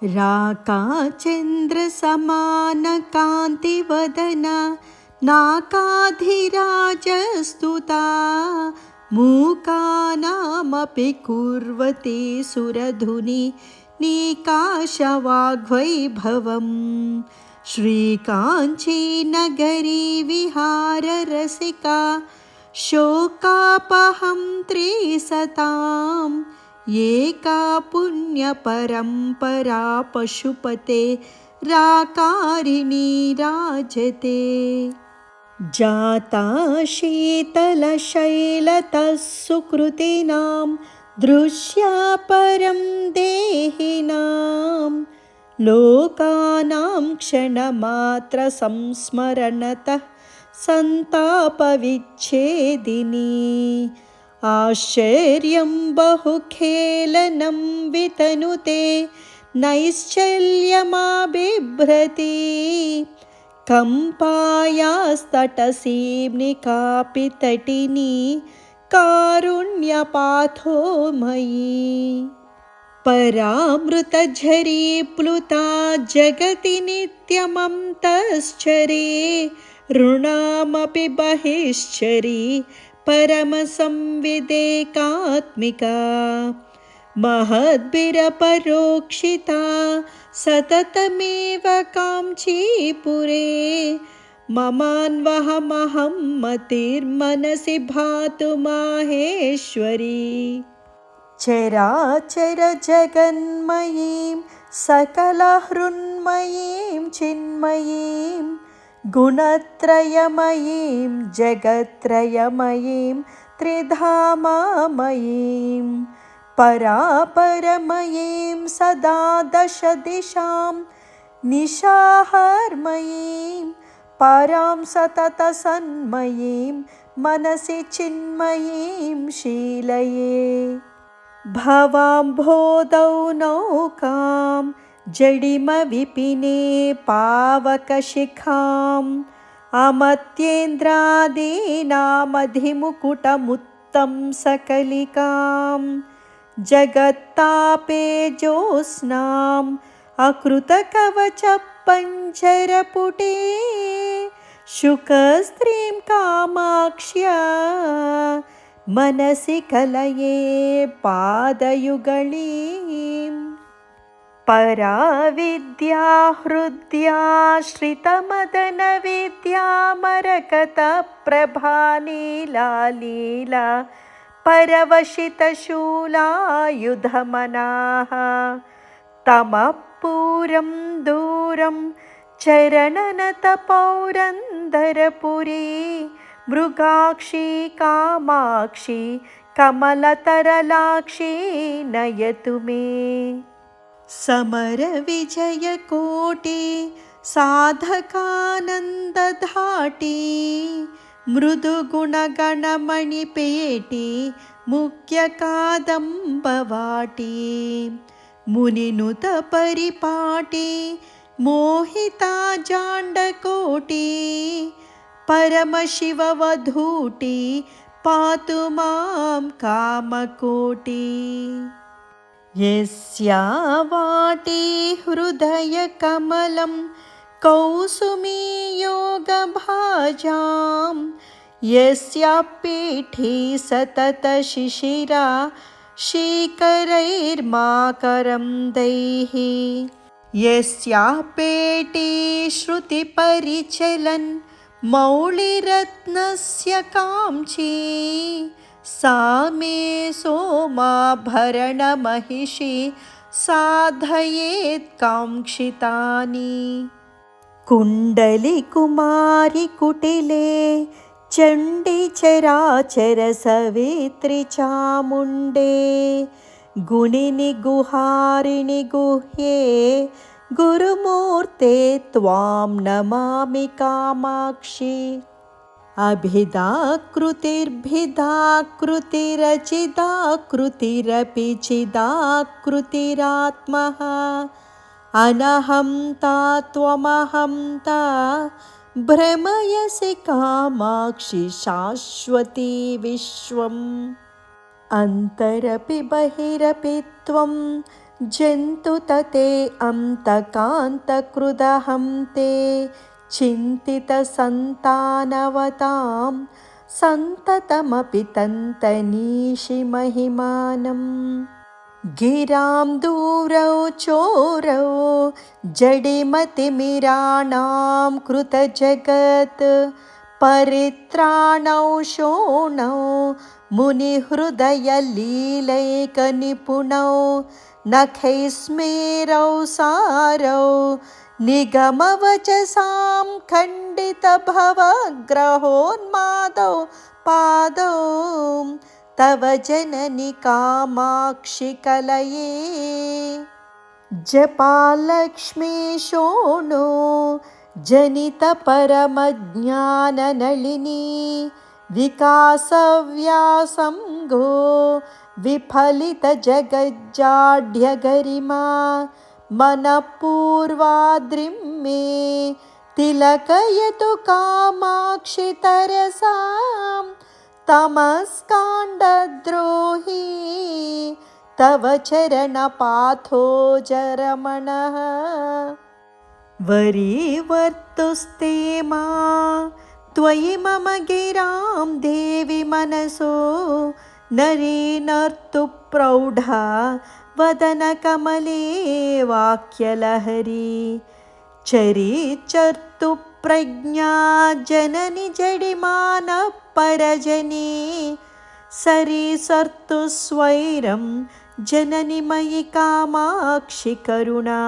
राकाचन्द्रसमानकान्तिवदना नाकाधिराजस्तुता मूकानामपि कुर्वती सुरधुनि निकाशवाग्वैभवम्। श्रीकाञ्चीनगरी विहाररसिका शोकापहं त्रिसताम् एका पुण्यपरम्परा पशुपते राकारिणी राजते। जाता शीतलशैलतः सुकृतिनां दृश्या परं देहिनां लोकानां क्षणमात्रसंस्मरणतः सन्तापविच्छेदिनी। आश्चर्यं बहुखेलनं वितनुते नैश्चल्यमाबिभ्रति कम्पायास्तटसीम्नि कापि तटिनी कारुण्यपाथोमयी। परामृतझरी प्लुता जगति नित्यमन्तश्चरे ऋणामपि बहिश्चरी परमसंविदेकात्मिका। महद्भिरपरोक्षिता सततमेव काञ्चीपुरे ममान्वहमहं मतिर्मनसि भातु माहेश्वरी। चराचरजगन्मयीं सकलहृन्मयीं चिन्मयीं गुणत्रयमयीं जगत्त्रयमयीं त्रिधामामयीं परापरमयीं सदा दशदिशां निशाहर्मयीं परां सततसन्मयीं मनसि चिन्मयीं शीलये। भवाम्भोदौ नौकां जडिमविपिने पावकशिखाम् अमत्येन्द्रादीनामधिमुकुटमुत्तं सकलिकां जगत्तापे ज्योत्स्नाम् अकृतकवचपञ्जरपुटे शुकस्त्रीं कामाक्ष्या मनसि कलये पादयुगळीम्। पराविद्या हृद्याश्रितमदनविद्या मरकतप्रभानीला परवशितशूलायुधमनाः तमः पूरं दूरं चरणनतपौरन्दरपुरी मृगाक्षी कामाक्षी कमलतरलाक्षी नयतु मे। समरविजयकोटि साधकानन्दधाटी मृदुगुणगणमणिपेटी मुख्यकादम्बवाटी मुनिनुतपरिपाटी मोहिता जाण्डकोटी परमशिववधूटी पातु मां कामकोटी। यस्या वाटी हृदयकमलं कौसुमीयोगभाजां यस्या पीठी सततशिशिरा शीकरैर्माकरं दैहि यस्याः पेटी श्रुतिपरिचलन् मौलिरत्नस्य काञ्ची सा मे सोमाभरणमहिषी साधयेत् काङ्क्षितानि। कुण्डलिकुमारि कुटिले चण्डीचराचरसवित्रि चामुण्डे गुणिनि गुहारिणि गुह्ये गुरुमूर्ते त्वां नमामि कामाक्षि। अभिधाकृतिर्भिधाकृतिरचिदाकृतिरपि चिदाकृतिरात्मः अनहं ता त्वमहं ता भ्रमयसि कामाक्षि शाश्वती विश्वम्। अन्तरपि बहिरपि त्वं जन्तुतते अन्तकान्तकृदहं ते चिन्तितसन्तानवतां सन्ततमपि तन्तनीषि महिमानम् गिरां दूरौ चोरौ जडिमतिमिराणां कृतजगत् परित्राणौ शोणौ मुनिहृदयलीलैकनिपुणौ नखैस्मेरौ सारौ निगमवचसां खण्डितभवग्रहोन्मादौ पादौ तव जननि कामाक्षि कलये जपालक्ष्मी शोणो जनितपरमज्ञाननलिनी विकासव्यासङ्गो विफलितजगज्जाढ्यगरिमा मनःपूर्वाद्रिं मे तिलकयतु कामाक्षि तरसां तमस्काण्डद्रोही तव चरणपाथोजरमणः वरीवर्तुस्ते मा त्वयि मम गिरां देवि मनसो नरीनर्तु प्रौढा वदनकमले वाक्यलहरी चरीचर्तु प्रज्ञा जननि जडिमानः परजनी सरीसर्तु स्वैरं जननि मयि कामाक्षि करुणा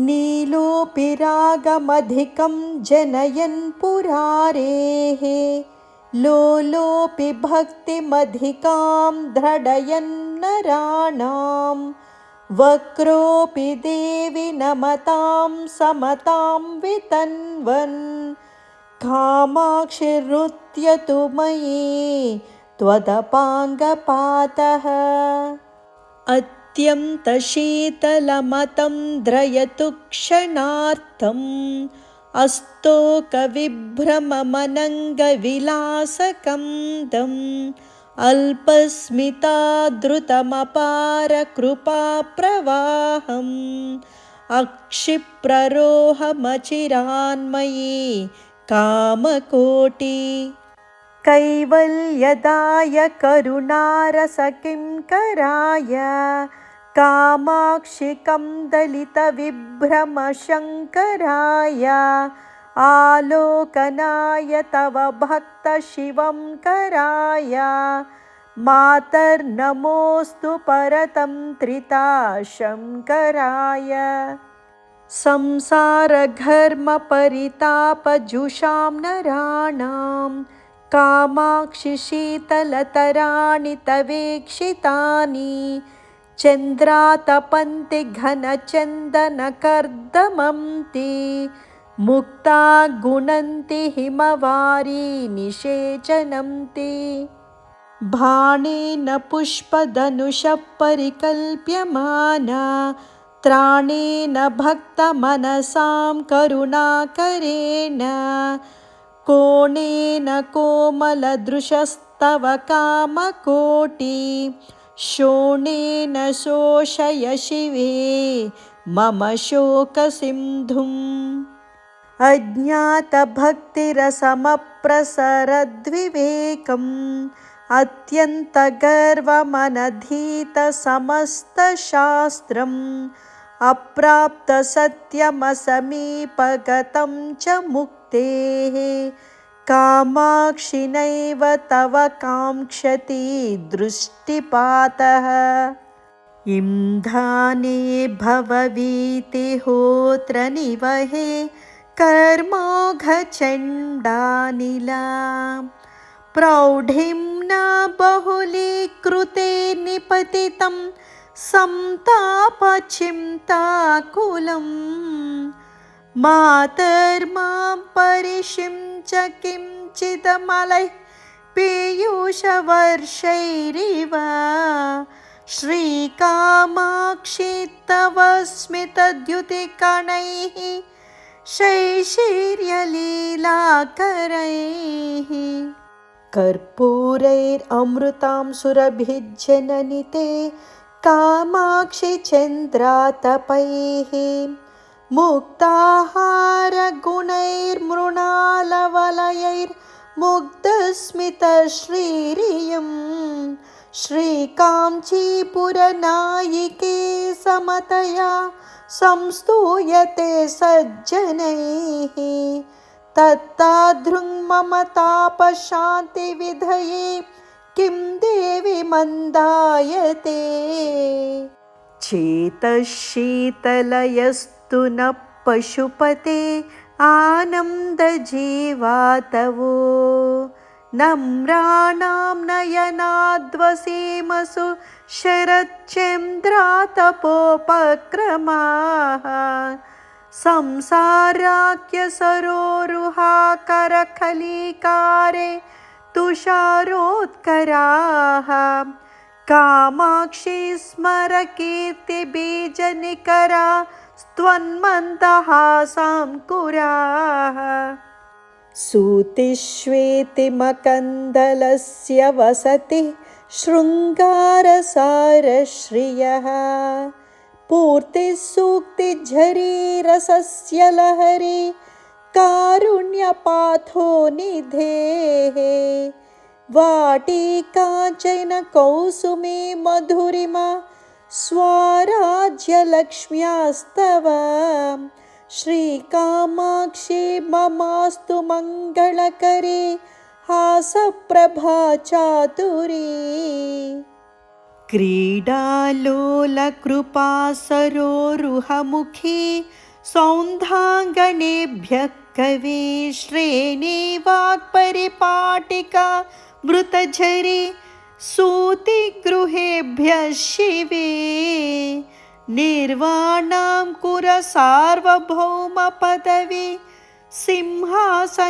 नीलोऽपि रागमधिकं जनयन् पुरारेः लोलोऽपि भक्तिमधिकां दृढयन् नराणां वक्रोऽपि देवि नमतां समतां वितन्वन् कामाक्षिरुत्यतु मयि त्वदपाङ्गपातः अत्यन्तशीतलमतं द्रयतु क्षणार्थम् अस्तोकविभ्रममनङ्गविलासकन्दम् अल्पस्मितादृतमपारकृपाप्रवाहम् अक्षिप्ररोहमचिरान्मयी कामकोटि कैवल्यदाय करुणारसकिङ्कराय कामाक्षि कन्दलितविभ्रमशङ्कराय आलोकनाय तव भक्तशिवं कराय मातर्नमोऽस्तु परतन्त्रिता शङ्कराय संसारघर्मपरितापजुषां नराणां कामाक्षि शीतलतराणि तवेक्षितानि चन्द्रातपन्ति घनचन्दनकर्दमं ते मुक्ता गुणन्ति हिमवारी निषेचनं ते बाणेन पुष्पधनुषः परिकल्प्यमाना त्राणेन भक्तमनसां करुणाकरेण कोणेन कोमलदृशस्तव कामकोटि शोणेन शोषय शिवे मम शोकसिन्धुम् अज्ञातभक्तिरसमप्रसरद्विवेकम् अत्यन्तगर्वमनधीतसमस्तशास्त्रम् अप्राप्तसत्यमसमीपगतं च मुक्तेः कामाक्षि नैव तव काङ्क्षति दृष्टिपातः इम्धाने भववीतिहोत्र निवहे कर्मोघचण्डानिला प्रौढिं न बहुलीकृते निपतितं संतापचिन्ताकुलं मातर्मां परिषिञ्च किञ्चिदमलैः पीयूषवर्षैरिव श्रीकामाक्षि तव स्मितद्युतिकणैः शैशिर्यलीलाकरैः कर्पूरैरमृतां सुरभिज्जननि ते कामाक्षि चन्द्रातपैः मुक्ताहारगुणैर्मृणालवलयैर्मुग्धस्मितश्रीरियं श्रीकाञ्चीपुरनायिके समतया संस्तूयते सज्जनैः तत्तादृङ्मम तापशान्तिविधये किं देवि मन्दायते चेतशीतलयस्तु न पशुपते आनन्दजीवातवो नम्राणां नयनाद्वसीमसु शरच्चन्द्रातपोपक्रमाः संसाराख्यसरोरुहाकरखलीकारे तुषारोत्कराः कामाक्षी स्मरकीर्तिबीजनिकरा स्त्वन्मन्दहासाङ्कुराः सूतिश्वेतिमकन्दलस्य वसति शृङ्गारसारश्रियः पूर्तिसूक्तिझरीरसस्य लहरी कारुण्यपाथो निधेः वाटिकाञ्चन कौसुमी मधुरिमा स्वाराज्यलक्ष्म्यास्तव श्रीकामाक्षी ममास्तु मङ्गलकरी हासप्रभा चातुरी क्रीडालोलकृपासरोरुहमुखी सौन्धाङ्गनेभ्यः कवे श्रेणीवाक्परिपाटिका मृतझरी सूतिगृहेभ्यः शिवे निर्वाणाङ्कुर सार्वभौमपदवी सिंहासनेभ्यस्तव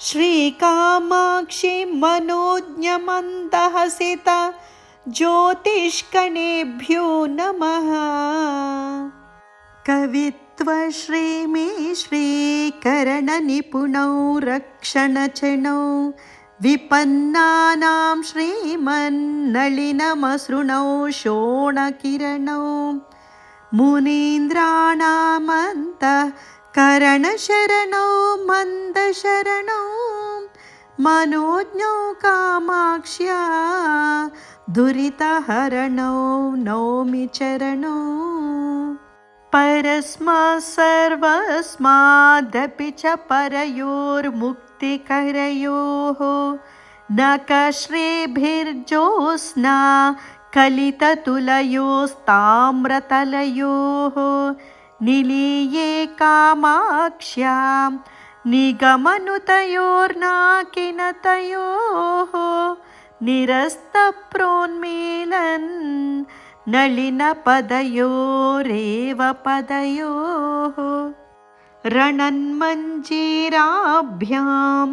श्रीकामाक्षी मनोज्ञमन्दहसिता ज्योतिष्कणेभ्यो नमः कवित्वश्रीमे श्रीकरणनिपुणौ रक्षणचणौ विपन्नानां श्रीमन्नलिनमसृणौ शोणकिरणौ मुनीन्द्राणामन्तःकरणशरणौ मन्दशरणौ मनोज्ञौ कामाक्ष्या दुरितहरणौ नौमि चरणौ परस्मात् सर्वस्मादपि च परयोर्मुक्तिकरयोः नखश्रेभिर्जोत्स्ना कलिततुलयोस्ताम्रतलयोः निलीये कामाक्ष्यां निगमनुतयोर्नाकिनतयोः निरस्तप्रोन्मीलन् नलिनपदयोरेव पदयोः रणन्मञ्जीराभ्यां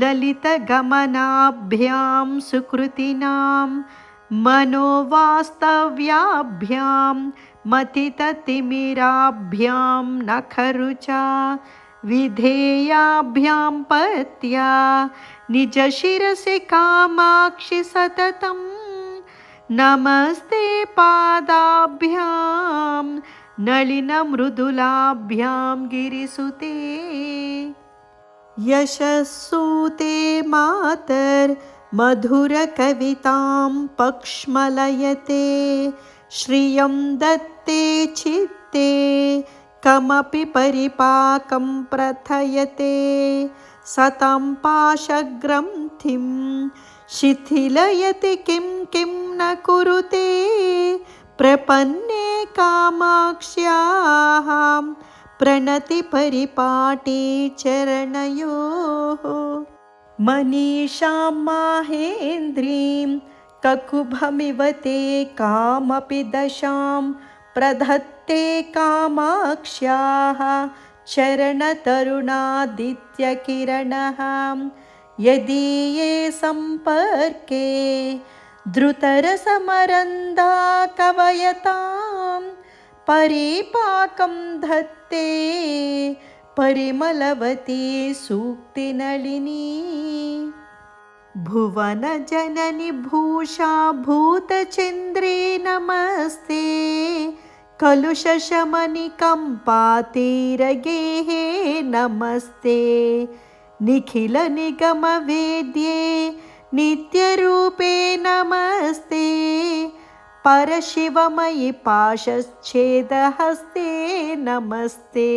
ललितगमनाभ्यां सुकृतिनां मनोवास्तव्याभ्यां मथिततिमिराभ्यां नखरुचा विधेयाभ्यां पत्या निजशिरसि कामाक्षि सततं नमस्ते पादाभ्यां नलिनमृदुलाभ्यां गिरिसुते यशस्सूते मातर्मधुरकवितां पक्ष्मलयते श्रियं दत्ते चित्ते कमपि परिपाकं प्रथयते सतं पाशग्रन्थिं शिथिलयति किं किं न कुरुते प्रपन्ने कामाक्ष्याः प्रणतिपरिपाटी चरणयोः मनीषां माहेन्द्रीं ककुभमिव ते कामपि दशां प्रधत्ते कामाक्ष्याः चरणतरुणादित्यकिरणः यदीये सम्पर्के धृतरसमरन्दा कवयतां परिपाकं धत्ते परिमलवती सूक्तिनलिनी भुवनजननि भूषा भूतचन्द्रे नमस्ते कलुषशमनि कम्पातीरगेहे नमस्ते निखिलनिगमवेद्ये नित्यरूपे नमस्ते परशिवमयि पाशच्छेदहस्ते नमस्ते।